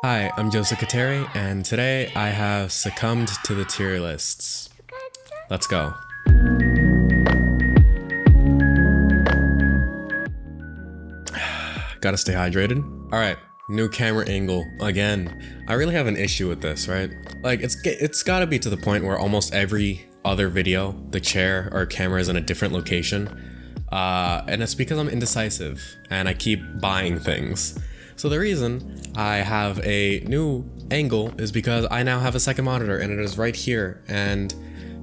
Hi, I'm Joseph Kateri, and today I have succumbed to the tier lists. Let's go. Gotta stay hydrated. Alright, new camera angle again. I really have an issue with this, right? Like, it's gotta be to the point where almost every other video, the chair or camera is in a different location. And it's because I'm indecisive, and I keep buying things. So the reason I have a new angle is because I now have a second monitor and it is right here, and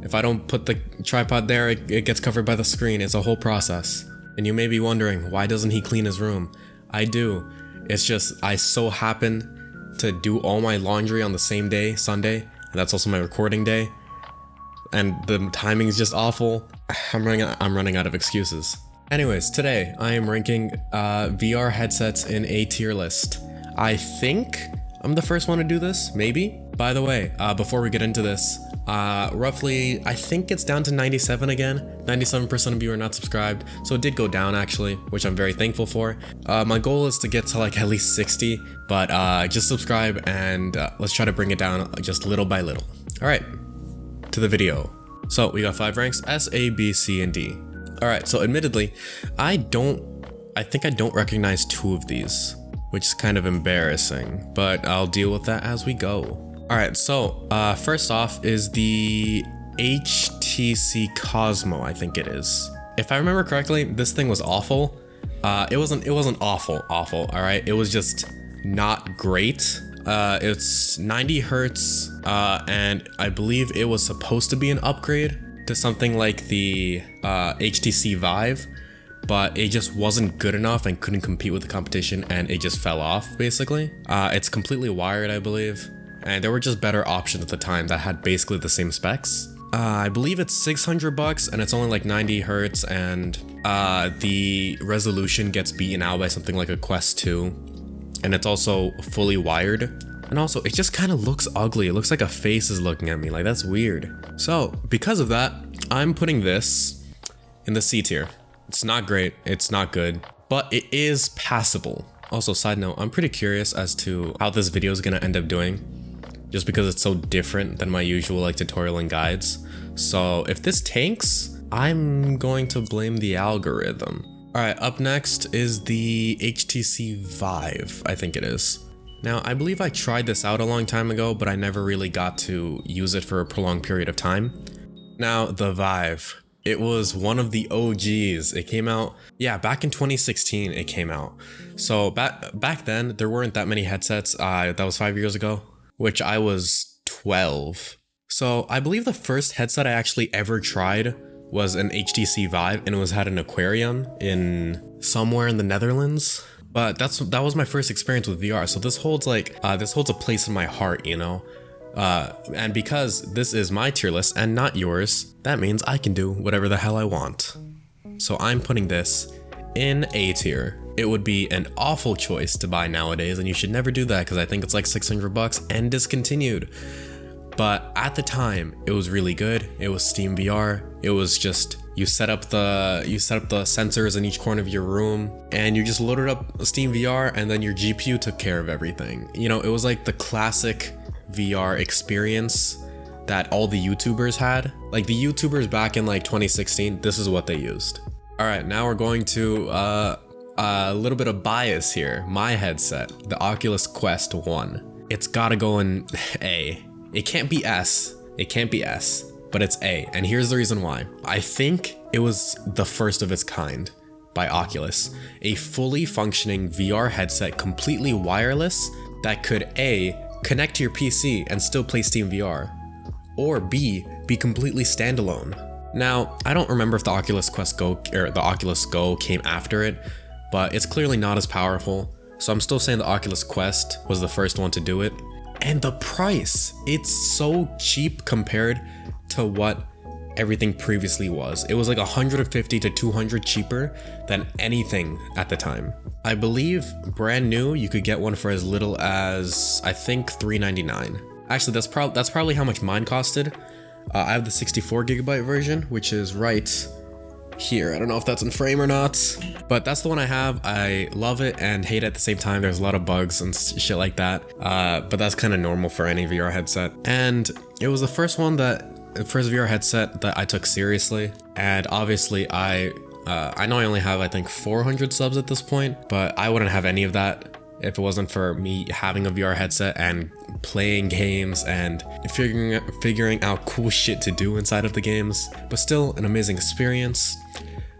if I don't put the tripod there, it gets covered by the screen. It's a whole process. And you may be wondering, why doesn't he clean his room? I do. It's just I so happen to do all my laundry on the same day, Sunday, and that's also my recording day, and the timing is just awful. I'm running out of excuses. Anyways, today I am ranking VR headsets in a tier list. I think I'm the first one to do this, maybe? By the way, before we get into this, roughly, I think it's down to 97 again. 97% of you are not subscribed, so it did go down actually, which I'm very thankful for. My goal is to get to like at least 60, but just subscribe and let's try to bring it down just little by little. All right, to the video. So we got 5 ranks, S, A, B, C, and D. Alright, so admittedly, I think I don't recognize 2 of these, which is kind of embarrassing, but I'll deal with that as we go. Alright, so first off is the HTC Cosmos, I think it is. If I remember correctly, this thing was awful. It wasn't awful, alright? It was just not great. It's 90 hertz, and I believe it was supposed to be an upgrade to something like the HTC Vive, but it just wasn't good enough and couldn't compete with the competition, and it just fell off basically. It's completely wired, I believe, and there were just better options at the time that had basically the same specs. I believe it's $600 and it's only like 90 hertz, and the resolution gets beaten out by something like a Quest 2, and it's also fully wired. And also, it just kind of looks ugly. It looks like a face is looking at me. Like, that's weird. So, because of that, I'm putting this in the C tier. It's not great. It's not good. But it is passable. Also, side note, I'm pretty curious as to how this video is going to end up doing, just because it's so different than my usual like tutorial and guides. So, if this tanks, I'm going to blame the algorithm. Alright, up next is the HTC Vive, I think it is. Now, I believe I tried this out a long time ago, but I never really got to use it for a prolonged period of time. Now, the Vive. It was one of the OGs. It came out, yeah, back in 2016 it came out. So back then, there weren't that many headsets. That was 5 years ago, which I was 12. So I believe the first headset I actually ever tried was an HTC Vive, and it had an aquarium in somewhere in the Netherlands. But that was my first experience with VR, so this holds a place in my heart, you know? And because this is my tier list and not yours, that means I can do whatever the hell I want. So I'm putting this in A tier. It would be an awful choice to buy nowadays, and you should never do that because I think it's like $600 and discontinued. But at the time, it was really good. It was Steam VR. It was just, you set up the sensors in each corner of your room, and you just loaded up Steam VR, and then your GPU took care of everything. You know, it was like the classic VR experience that all the YouTubers had. Like the YouTubers back in like 2016, this is what they used. All right, now we're going to a little bit of bias here. My headset, the Oculus Quest 1. It's gotta go in A. It can't be S. It can't be S. But it's A, and here's the reason why. I think it was the first of its kind by Oculus. A fully functioning VR headset, completely wireless, that could A, connect to your PC and still play Steam VR, or B, be completely standalone. Now, I don't remember if the Oculus Quest Go or the Oculus Go came after it, but it's clearly not as powerful, so I'm still saying the Oculus Quest was the first one to do it. And the price, it's so cheap compared to what everything previously was. It was like 150 to 200 cheaper than anything at the time. I believe brand new, you could get one for as little as, I think, $399. Actually, that's probably how much mine costed. I have the 64 gigabyte version, which is right here. I don't know if that's in frame or not, but that's the one I have. I love it and hate it at the same time. There's a lot of bugs and shit like that, but that's kind of normal for any VR headset. And it was the first VR headset that I took seriously. And obviously I know I only have, I think, 400 subs at this point, but I wouldn't have any of that if it wasn't for me having a VR headset and playing games and figuring out cool shit to do inside of the games. But still an amazing experience,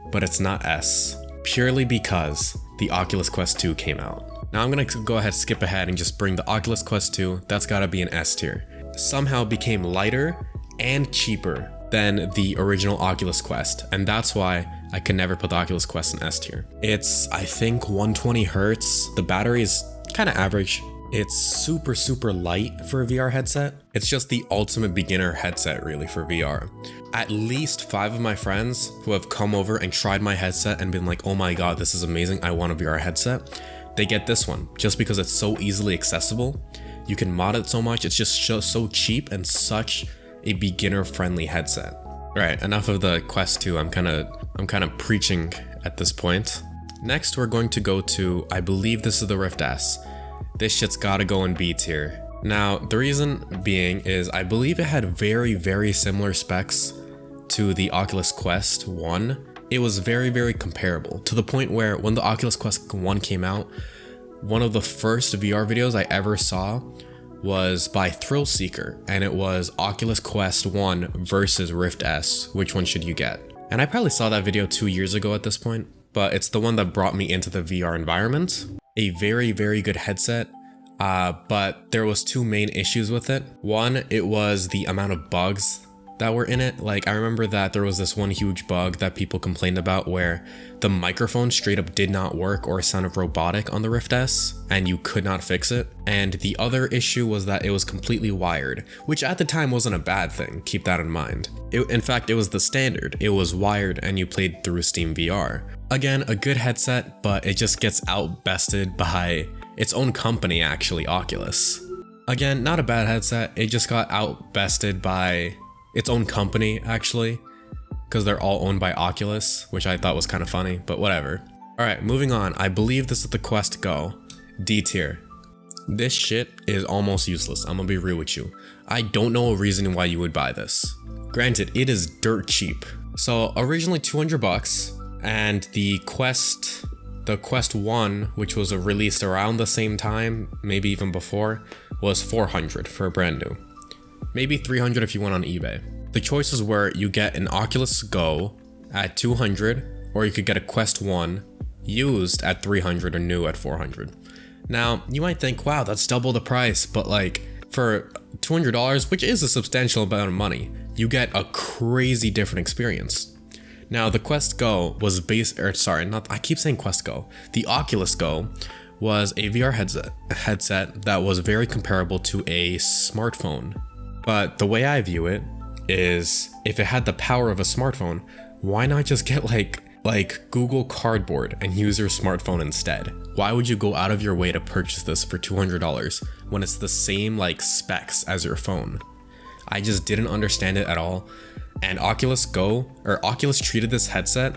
but it's not S, purely because the Oculus Quest 2 came out. Now I'm gonna go ahead, skip ahead and just bring the Oculus Quest 2, that's gotta be an S tier. Somehow became lighter and cheaper than the original Oculus Quest, and that's why I could never put the Oculus Quest in S tier. It's, I think, 120 Hertz. The battery is kind of average. It's super light for a VR headset. It's just the ultimate beginner headset really for VR. At least 5 of my friends who have come over and tried my headset and been like, oh my god, this is amazing, I want a VR headset. They get this one just because it's so easily accessible. You can mod it so much, it's just so cheap and such a beginner friendly headset. All right, enough of the Quest 2. I'm kind of preaching at this point. Next, we're going to go to, I believe this is the Rift S. This shit's gotta go in B tier. Now, the reason being is I believe it had very similar specs to the Oculus Quest 1. It was very comparable, to the point where when the Oculus Quest 1 came out, one of the first VR videos I ever saw was by Thrill Seeker, and it was Oculus Quest 1 versus Rift S, which one should you get? And I probably saw that video 2 years ago at this point, but it's the one that brought me into the VR environment. A very good headset, but there was 2 main issues with it. One, it was the amount of bugs that were in it. Like, I remember that there was this one huge bug that people complained about where the microphone straight up did not work or sounded robotic on the Rift S, and you could not fix it. And the other issue was that it was completely wired, which at the time wasn't a bad thing, keep that in mind. In fact, it was the standard. It was wired and you played through Steam VR. Again, a good headset, but it just gets outbested by its own company actually, Oculus. Again, not a bad headset, it just got outbested by its own company actually, because they're all owned by Oculus, which I thought was kind of funny, but whatever. Alright, moving on. I believe this is the Quest Go, D tier. This shit is almost useless, I'm gonna be real with you. I don't know a reason why you would buy this. Granted, it is dirt cheap. So originally 200 bucks, and the Quest 1, which was released around the same time, maybe even before, was 400 for a brand new. Maybe 300 if you went on eBay. The choices were you get an Oculus Go at 200, or you could get a Quest 1 used at 300 or new at 400. Now, you might think, wow, that's double the price, but like for $200, which is a substantial amount of money, you get a crazy different experience. Now, the Quest Go was I keep saying Quest Go. The Oculus Go was a VR headset that was very comparable to a smartphone. But the way I view it is, if it had the power of a smartphone, why not just get like Google Cardboard and use your smartphone instead? Why would you go out of your way to purchase this for $200 when it's the same like specs as your phone? I just didn't understand it at all. And Oculus treated this headset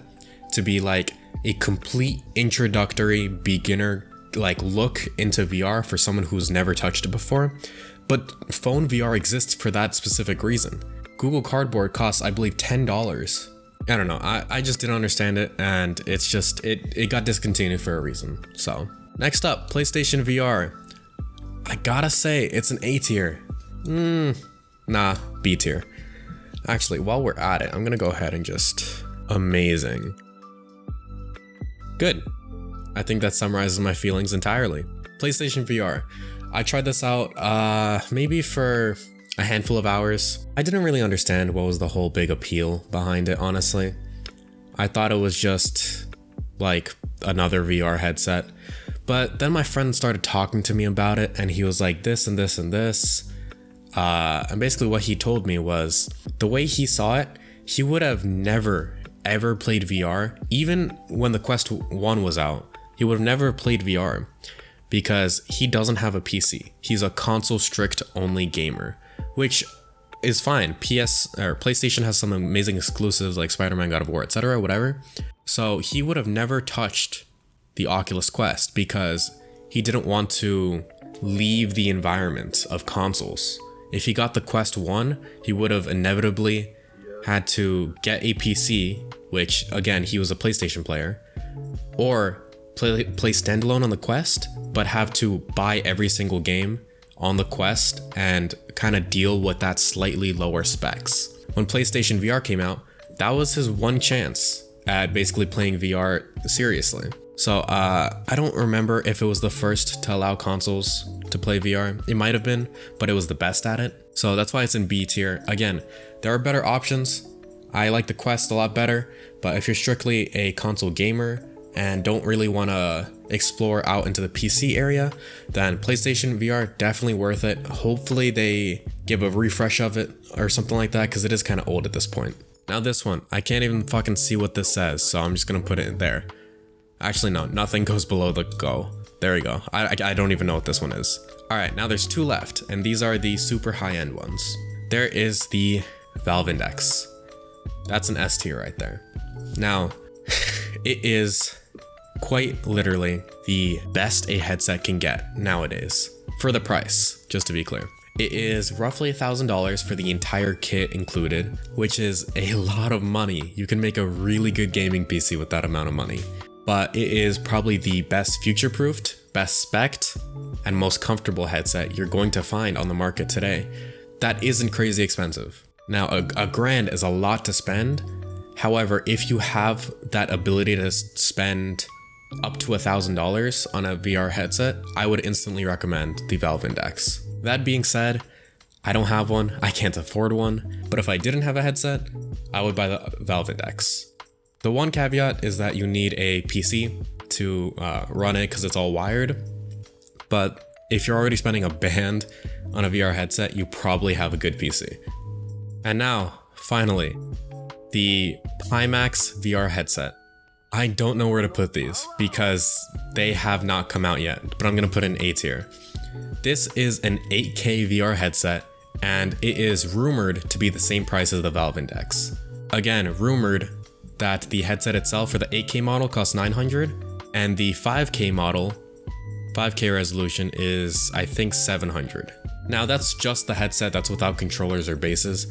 to be like a complete introductory beginner like look into VR for someone who's never touched it before. But phone VR exists for that specific reason. Google Cardboard costs, I believe, $10. I don't know, I just didn't understand it, and it's just, it got discontinued for a reason. So, next up, PlayStation VR. I gotta say, it's an A tier. Nah, B tier. Actually, while we're at it, I'm gonna go ahead and just, amazing. Good. I think that summarizes my feelings entirely. PlayStation VR. I tried this out maybe for a handful of hours. I didn't really understand what was the whole big appeal behind it, honestly. I thought it was just like another VR headset. But then my friend started talking to me about it, and he was like this and this and this. And basically what he told me was, the way he saw it, he would have never ever played VR. Even when the Quest 1 was out, he would have never played VR. Because he doesn't have a PC. He's a console strict only gamer, which is fine. PlayStation has some amazing exclusives like Spider-Man, God of War, etc., whatever. So he would have never touched the Oculus Quest because he didn't want to leave the environment of consoles. If he got the Quest 1, he would have inevitably had to get a PC, which again, he was a PlayStation player, or play standalone on the Quest, but have to buy every single game on the Quest and kind of deal with that slightly lower specs. When PlayStation VR came out, that was his one chance at basically playing VR seriously. So I don't remember if it was the first to allow consoles to play VR. It might have been, but it was the best at it. So that's why it's in B tier. Again, there are better options. I like the Quest a lot better, but if you're strictly a console gamer and don't really want to explore out into the PC area, then PlayStation VR definitely worth it. Hopefully they give a refresh of it or something like that, because it is kind of old at this point. Now this one, I can't even fucking see what this says, so I'm just gonna put it in there. Actually, no, nothing goes below the Go. There we go. I don't even know what this one is. All right, now there's two left, and these are the super high-end ones. There is the Valve Index. That's an S tier right there. Now, it is quite literally the best a headset can get nowadays for the price, just to be clear. It is roughly $1,000 for the entire kit included, which is a lot of money. You can make a really good gaming PC with that amount of money. But it is probably the best future-proofed, best spec'd, and most comfortable headset you're going to find on the market today. That isn't crazy expensive. Now, a grand is a lot to spend. However, if you have that ability to spend up to $1,000 on a VR headset, I would instantly recommend the Valve Index. That being said, I don't have one, I can't afford one, but if I didn't have a headset, I would buy the Valve Index. The one caveat is that you need a PC to run it because it's all wired, but if you're already spending a band on a VR headset, you probably have a good PC. And now, finally, the Pimax VR headset. I don't know where to put these because they have not come out yet, but I'm gonna put in A tier. This is an 8K VR headset, and it is rumored to be the same price as the Valve Index. Again, rumored that the headset itself for the 8K model costs $900, and the 5K model, 5K resolution, is I think $700. Now that's just the headset, that's without controllers or bases.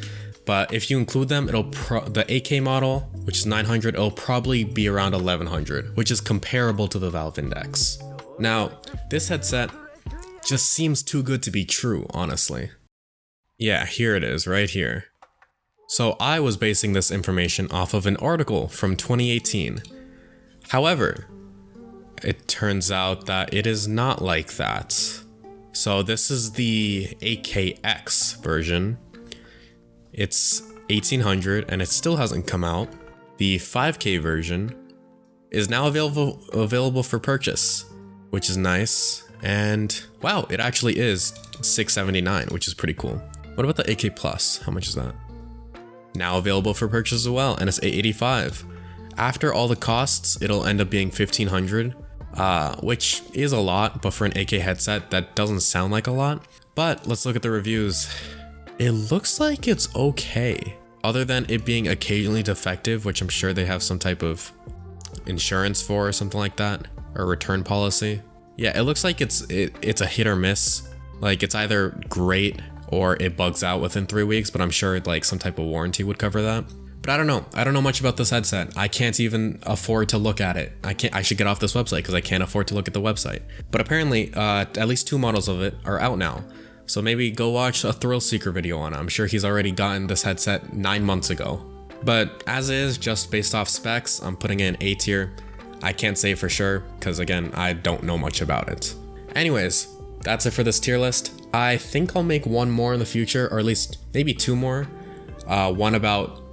But if you include them, the 8K model, which is $900, it'll probably be around $1,100, which is comparable to the Valve Index. Now, this headset just seems too good to be true, honestly. Yeah, here it is, right here. So I was basing this information off of an article from 2018. However, it turns out that it is not like that. So this is the 8KX version. It's $1,800 and it still hasn't come out. The 5K version is now available for purchase, which is nice. And wow, it actually is $679, which is pretty cool. What about the 8K Plus? How much is that? Now available for purchase as well, and it's $885. After all the costs, it'll end up being $1,500, which is a lot, but for an 8K headset, that doesn't sound like a lot. But let's look at the reviews. It looks like it's okay, other than it being occasionally defective, which I'm sure they have some type of insurance for or something like that, or return policy. Yeah, it looks like it's a hit or miss. Like it's either great or it bugs out within 3 weeks, but I'm sure like some type of warranty would cover that. But I don't know much about this headset. I can't even afford to look at it. I should get off this website because I can't afford to look at the website. But apparently, at least 2 models of it are out now. So maybe go watch a Thrill Seeker video on it. I'm sure he's already gotten this headset 9 months ago. But as is, just based off specs, I'm putting it in A tier. I can't say for sure, because again, I don't know much about it. Anyways, that's it for this tier list. I think I'll make one more in the future, or at least maybe 2 more. One about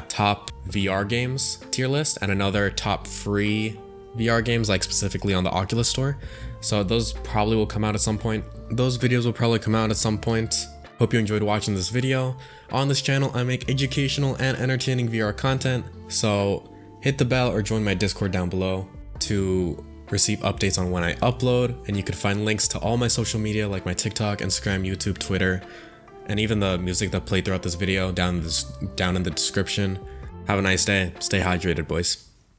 top VR games tier list, and another top free VR games, like specifically on the Oculus store. So those probably will come out at some point. Those videos will probably come out at some point. Hope you enjoyed watching this video. On this channel, I make educational and entertaining VR content, so hit the bell or join my Discord down below to receive updates on when I upload, and you can find links to all my social media like my TikTok, Instagram, YouTube, Twitter, and even the music that played throughout this video down in the description. Have a nice day. Stay hydrated, boys.